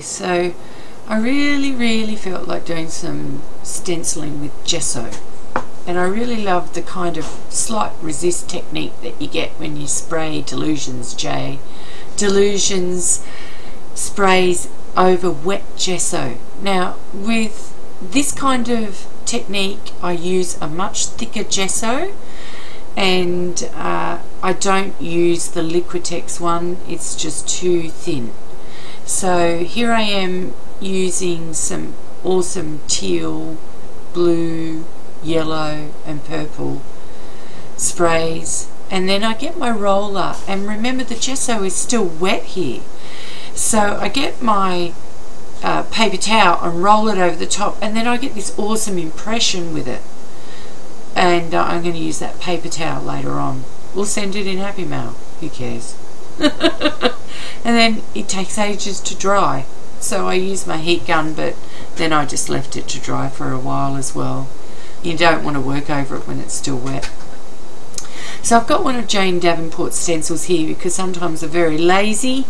So I really felt like doing some stenciling with gesso, and I really love the kind of slight resist technique that you get when you spray Delusions sprays over wet gesso. Now with this kind of technique I use a much thicker gesso, and I don't use the Liquitex one, it's just too thin. So here I am using some awesome teal, blue, yellow and purple sprays, and then I get my roller, and remember the gesso is still wet here, so I get my paper towel and roll it over the top, and then I get this awesome impression with it. And I'm going to use that paper towel later on. We'll send it in Happy Mail, who cares. And then it takes ages to dry, so I use my heat gun, but then I just left it to dry for a while as well. You don't want to work over it when it's still wet. So I've got one of Jane Davenport's stencils here because sometimes I'm very lazy,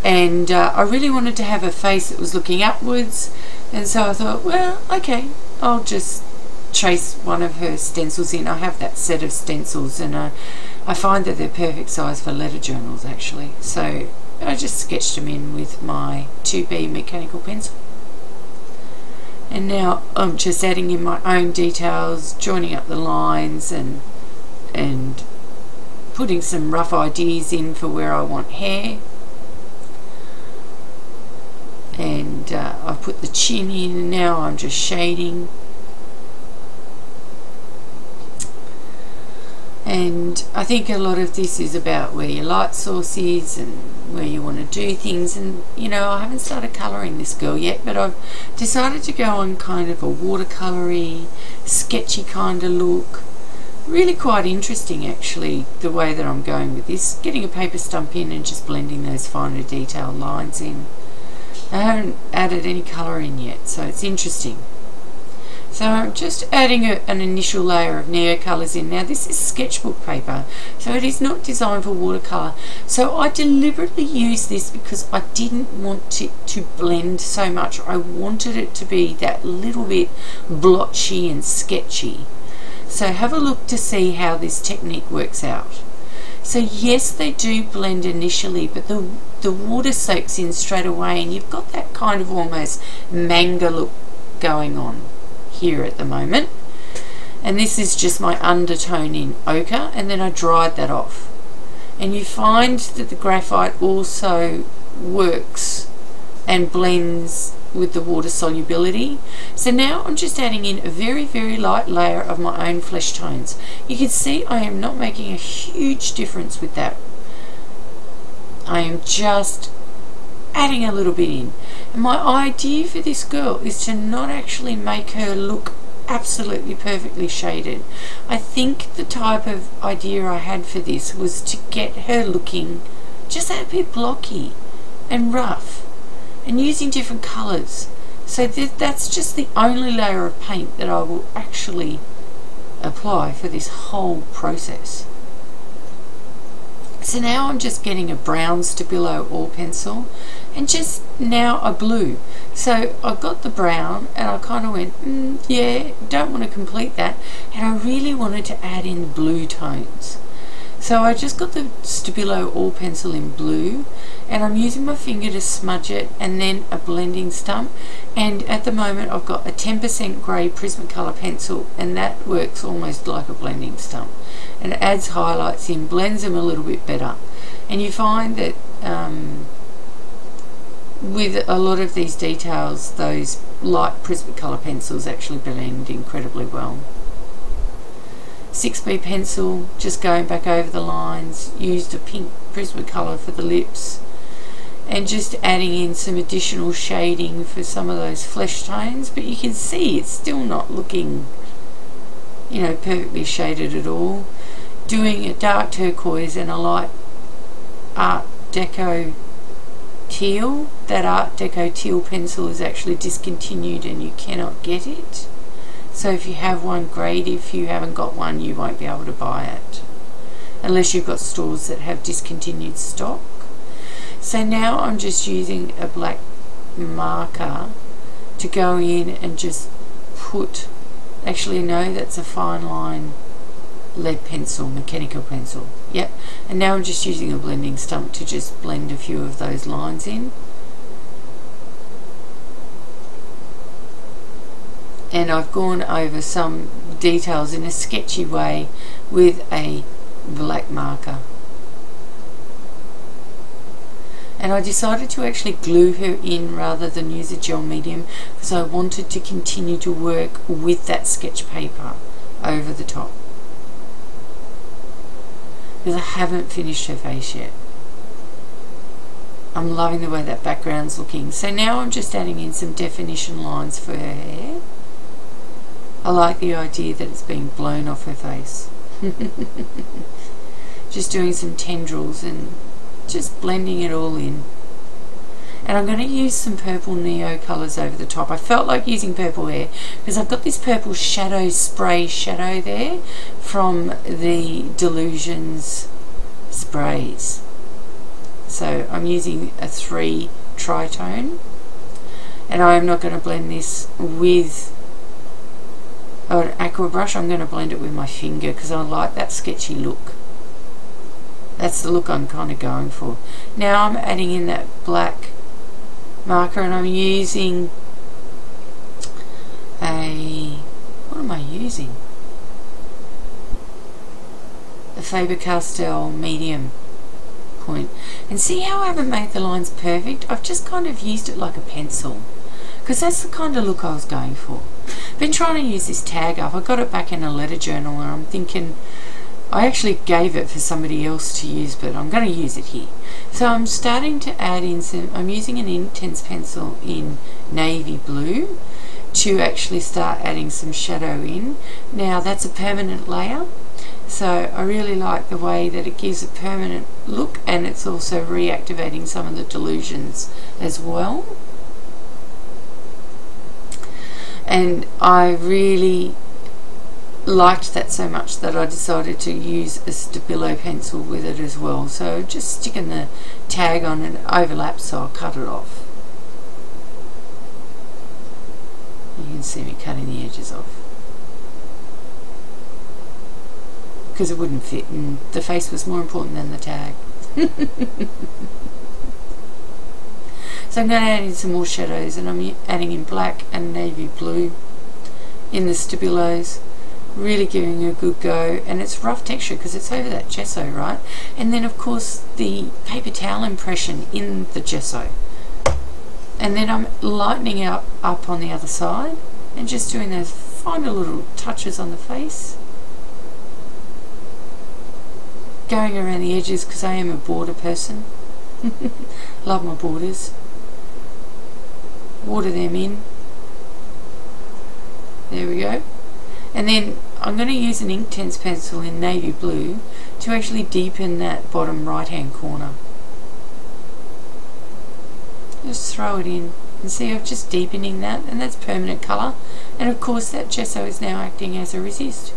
and I really wanted to have a face that was looking upwards, and so I thought, well, okay, I'll just trace one of her stencils in. I have that set of stencils, and I find that they're perfect size for letter journals actually, so I just sketched them in with my 2B mechanical pencil. And now I'm just adding in my own details, joining up the lines and putting some rough ideas in for where I want hair. And I've put the chin in, and now I'm just shading. And I think a lot of this is about where your light source is and where you want to do things. And you know, I haven't started colouring this girl yet, but I've decided to go on kind of a watercolour-y, sketchy kind of look. Really quite interesting actually, the way that I'm going with this, getting a paper stump in and just blending those finer detailed lines in. I haven't added any colour in yet, so it's interesting. So I'm just adding an initial layer of neo colours in. Now this is sketchbook paper, so it is not designed for watercolour. So I deliberately used this because I didn't want it to blend so much. I wanted it to be that little bit blotchy and sketchy. So have a look to see how this technique works out. So yes, they do blend initially, but the water soaks in straight away, and you've got that kind of almost manga look going on here at the moment. And this is just my undertone in ochre, and then I dried that off. And you find that the graphite also works and blends with the water solubility. So now I'm just adding in a very light layer of my own flesh tones. You can see I am not making a huge difference with that. I am just adding a little bit in. And my idea for this girl is to not actually make her look absolutely perfectly shaded. I think the type of idea I had for this was to get her looking just a bit blocky and rough, and using different colours. So that's just the only layer of paint that I will actually apply for this whole process. So now I'm just getting a brown Stabilo oil pencil, and just now a blue. So I got the brown and I kind of went, yeah, don't want to complete that, and I really wanted to add in blue tones. So I just got the Stabilo oil pencil in blue, and I'm using my finger to smudge it, and then a blending stump. And at the moment I've got a 10% grey Prismacolor pencil, and that works almost like a blending stump, and it adds highlights in, blends them a little bit better. And you find that with a lot of these details, those light Prismacolor pencils actually blend incredibly well. 6B pencil, just going back over the lines, used a pink Prismacolor for the lips, and just adding in some additional shading for some of those flesh tones. But you can see it's still not looking, you know, perfectly shaded at all. Doing a dark turquoise and a light Art Deco teal. That Art Deco teal pencil is actually discontinued and you cannot get it. So if you have one, great. If you haven't got one, you won't be able to buy it unless you've got stores that have discontinued stock. So now I'm just using a black marker to go in and just put, actually no, that's a fine line lead pencil, mechanical pencil. Yep, and now I'm just using a blending stump to just blend a few of those lines in. And I've gone over some details in a sketchy way with a black marker. And I decided to actually glue her in rather than use a gel medium because I wanted to continue to work with that sketch paper over the top. Because I haven't finished her face yet. I'm loving the way that background's looking. So now I'm just adding in some definition lines for her hair. I like the idea that it's being blown off her face. Just doing some tendrils and just blending it all in. And I'm going to use some purple neo colours over the top. I felt like using purple hair because I've got this purple shadow spray shadow there from the Delusions sprays. So I'm using a 3 tritone, and I am not going to blend this with an aqua brush. I'm going to blend it with my finger because I like that sketchy look. That's the look I'm kind of going for. Now I'm adding in that black marker, and I'm using a, what am I using? A Faber-Castell medium point. And see how I haven't made the lines perfect? I've just kind of used it like a pencil because that's the kind of look I was going for. Been trying to use this tag up. I got it back in a letter journal, and I'm thinking I actually gave it for somebody else to use, but I'm going to use it here. So I'm starting to add in some, I'm using an Intense pencil in navy blue to actually start adding some shadow in. Now that's a permanent layer, so I really like the way that it gives a permanent look, and it's also reactivating some of the Delusions as well. And I really liked that so much that I decided to use a Stabilo pencil with it as well. So just sticking the tag on, and it overlaps, so I'll cut it off. You can see me cutting the edges off because it wouldn't fit, and the face was more important than the tag. So I'm going to add in some more shadows, and I'm adding in black and navy blue in the Stabilos, really giving it a good go. And it's rough texture because it's over that gesso, right? And then of course the paper towel impression in the gesso. And then I'm lightening up on the other side and just doing those final little touches on the face, going around the edges because I am a border person. Love my borders. Water them in. There we go. And then I'm going to use an Intense pencil in navy blue to actually deepen that bottom right hand corner. Just throw it in and see, I'm just deepening that, and that's permanent colour. And of course that gesso is now acting as a resist.